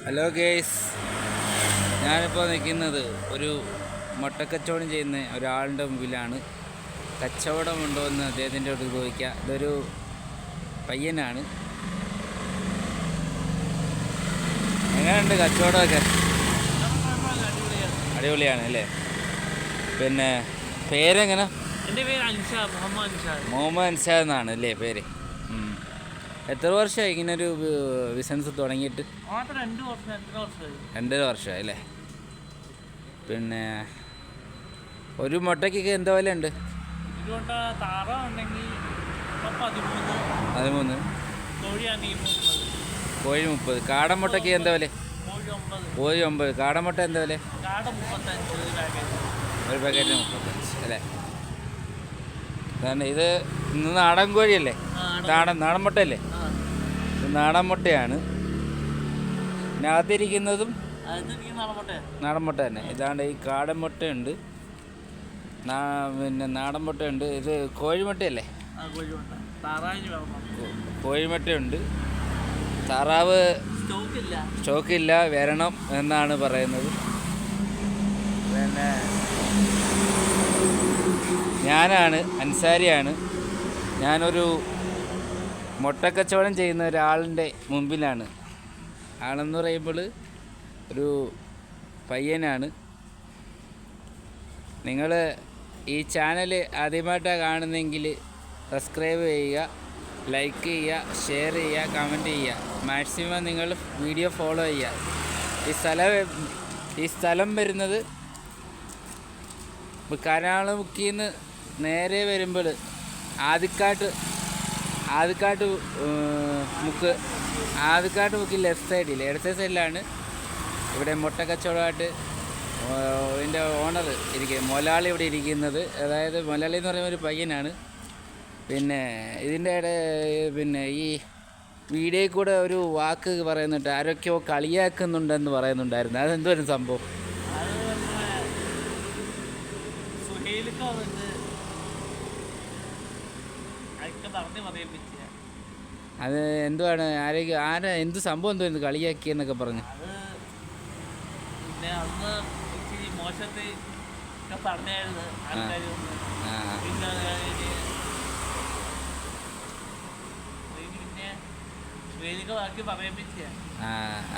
Hello guys, ഞാനിപ്പോൾ നിൽക്കുന്നത് ഒരു മുട്ടക്കച്ചവടം ചെയ്യുന്ന ഒരാളുടെ മുമ്പിലാണ്. കച്ചവടമുണ്ടോ എന്ന് അദ്ദേഹത്തിൻ്റെ അടുത്ത് ചോദിക്കുക. ഇതൊരു പയ്യനാണ്. എങ്ങനെയുണ്ട് കച്ചവടമൊക്കെ? അടിപൊളിയാണ് അല്ലേ? പിന്നെ പേരെങ്ങനെ? എൻ്റെ പേര് മുഹമ്മദ് അൻഷാദ് എന്നാണ് അല്ലേ പേര്? എത്ര വർഷമായി ഇങ്ങനൊരു ബിസിനസ് തുടങ്ങിയിട്ട്? 2 വർഷമായി അല്ലേ? പിന്നെ ഒരു മുട്ടയ്ക്കൊക്കെ എന്താ വില ഉണ്ട്? 13. കോഴി 30. കാടൻ മുട്ടയ്ക്ക് എന്താ വില? കോഴി 9. കാടൻ മുട്ട എന്താ വില? ഒരു പാക്കറ്റ് 35 അല്ലേ? കാരണം ഇത് ഇന്ന് നാടൻ കോഴിയല്ലേ? നാടൻ മുട്ടയല്ലേ? നാടൻ മുട്ടയാണ്. പിന്നെ അകത്തിരിക്കുന്നതും നാടൻ മുട്ട തന്നെ. ഇതാണ്ട് ഈ കാടൻ മുട്ടയുണ്ട്, പിന്നെ നാടൻ മുട്ടയുണ്ട്. ഇത് കോഴിമുട്ടയല്ലേ? കോഴിമുട്ടയുണ്ട്. താറാവ് സ്റ്റോക്കില്ല, വരണം എന്നാണ് പറയുന്നത്. പിന്നെ ഞാനാണ് അൻസാരിയാണ്. ഞാനൊരു മുട്ടക്കച്ചവടം ചെയ്യുന്ന ഒരാളിൻ്റെ മുമ്പിലാണ്. ആളെന്ന് പറയുമ്പോൾ ഒരു പയ്യനാണ്. നിങ്ങൾ ഈ ചാനൽ ആദ്യമായിട്ടാണ് കാണുന്നതെങ്കിൽ സബ്സ്ക്രൈബ് ചെയ്യുക, ലൈക്ക് ചെയ്യുക, ഷെയർ ചെയ്യുക, കമൻറ്റ് ചെയ്യുക. മാക്സിമം നിങ്ങൾ വീഡിയോ ഫോളോ ചെയ്യുക. ഈ സ്ഥലം വരുന്നത് കനാളമുക്കിൽ നിന്ന് നേരെ വരുമ്പോൾ ആദിക്കാട്ട് മുക്ക് ഇടത്തെ സൈഡിലാണ് ഇവിടെ മുട്ടക്കച്ചവടമായിട്ട് ഇതിൻ്റെ ഓണർ മൊലാളി ഇവിടെ ഇരിക്കുന്നത്. അതായത് മൊലാളി എന്ന് പറയുന്ന ഒരു പയ്യനാണ്. പിന്നെ ഇതിൻ്റെ പിന്നെ ഈ വീഡിയോയിൽ കൂടെ ഒരു വാക്ക് പറയുന്നുണ്ട്, ആരൊക്കെയോ കളിയാക്കുന്നുണ്ടെന്ന് പറയുന്നുണ്ടായിരുന്നു. അതെന്തൊരു സംഭവം? അത് എന്തുവാണ്? എന്ത് സംഭവം എന്തുവായിരുന്നു കളിയാക്കിയെന്നൊക്കെ പറഞ്ഞു?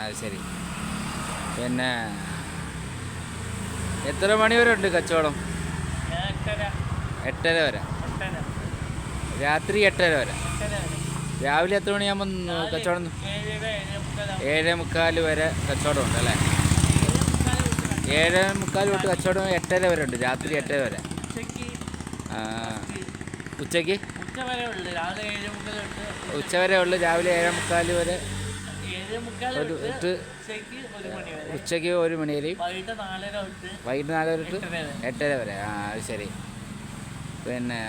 അത് ശരി. പിന്നെ എത്ര മണി വരെ ഉണ്ട് കച്ചവടം? 8:30 വരെ. രാത്രി 8:30 വരെ. രാവിലെ എത്ര മണിയാകുമ്പം കച്ചവടം? 7:45 വരെ കച്ചവടം ഉണ്ട് അല്ലേ? 7:45 തൊട്ട് കച്ചവടം 8:30 വരെ ഉണ്ട്. രാത്രി 8:30 വരെ. ഉച്ചയ്ക്ക് ഉച്ചവരെ ഉള്ളു. രാവിലെ 7:45 വരെ ഉച്ചയ്ക്ക് 1 മണി വരെയും വൈകിട്ട് 4 തൊട്ട് 8:30 വരെ. അത് ശരി. പിന്നെ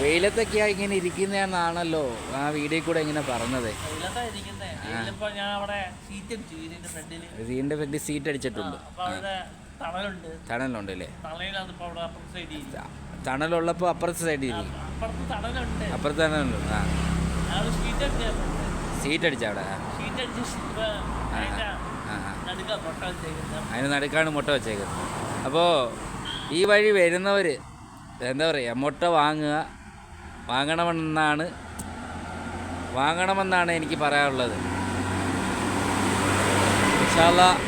വെയിലത്തൊക്കെയാ ഇങ്ങനെ ഇരിക്കുന്നതാണല്ലോ ആ വീഡിയോയിൽ കൂടെ ഇങ്ങനെ പറഞ്ഞത്. വീടിൻ്റെ ഫ്രണ്ടിൽ സീറ്റ് അടിച്ചിട്ടുണ്ട്. തണലുണ്ട് അല്ലേ? തണലുള്ളപ്പോൾ അപ്പുറത്തെ സൈഡിൽ ഇരിക്കും. അപ്പുറത്ത് തണലുണ്ട്. സീറ്റ് അടിച്ച അവിടെ അതിന് നടുക്കാണ് മുട്ട വെച്ചേക്കുന്നത്. അപ്പോൾ ഈ വഴി വരുന്നവർ എന്താ പറയുക, മുട്ട വാങ്ങണമെന്നാണ് എനിക്ക് പറയാനുള്ളത്. ഇൻഷാ അല്ലാഹ്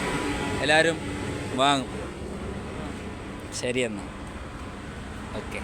എല്ലാവരും വാങ്ങും. ശരി എന്നാൽ ഓക്കെ.